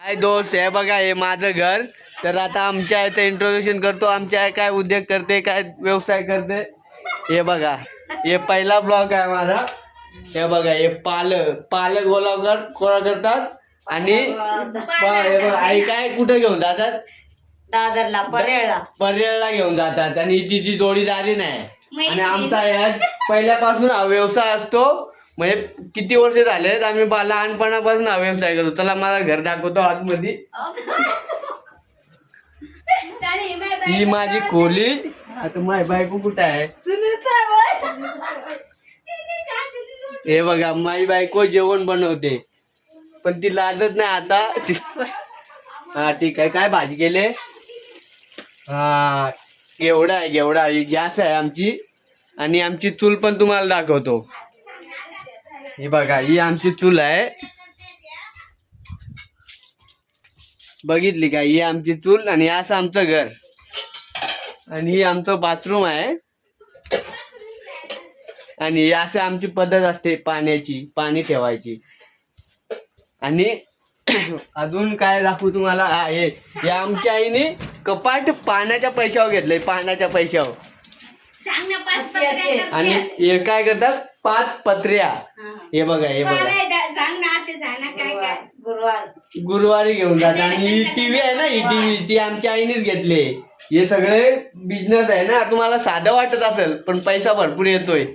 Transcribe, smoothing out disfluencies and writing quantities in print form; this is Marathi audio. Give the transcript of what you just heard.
हाय दोस्त, हे बघा हे माझं घर. तर आता आमच्या याचं इंट्रोडक्शन करतो. आमच्या काय उद्योग करते, काय व्यवसाय करते. हे बघा, हे पहिला ब्लॉग आहे माझा. हे बघा, हे पालक गोळा करतात आणि हे बघा आई काय कुठे घेऊन जातात, दादरला पर्याळला घेऊन जातात. आणि तिची जोडीदारी नाही. आणि आमचा या पहिल्यापासून हा व्यवसाय असतो. म्हणजे किती वर्ष झालेत आम्ही लहानपणापासून हा व्यवसाय करतो. चला मला घर दाखवतो आतमध्ये. ही माझी खोली. आता माझी बायको कुठे आहे? हे बघा, माझी बायको जेवण बनवते, पण ती लाजत नाही आता. हा ठीक आहे. काय भाजी केले? हा एवढा आहे गॅस आहे आमची. आणि आमची चूल पण तुम्हाला दाखवतो. हे बघा, ही आमची चूल आहे. बघितली का? ही आमची चूल. आणि असं आमचं घर. आणि ही आमचं बाथरूम आहे. आणि अशी आमची पद्धत असते पाणी ठेवायची. आणि अजून काय दाखवू तुम्हाला? हा हे आमच्या आईने कपाट पाण्याच्या पैशावर घेतलंय, पाण्याच्या पैशावर. आणि हे काय करतात? 5 पत्र्या. हे बघा गुरुवारी घेऊन जातात. आणि ही टीव्ही आहे ना, ही टीव्ही ती आमच्या आईनेच घेतली. हे सगळे बिझनेस आहे ना. तुम्हाला साधं वाटत असेल, पण पैसा भरपूर येतोय.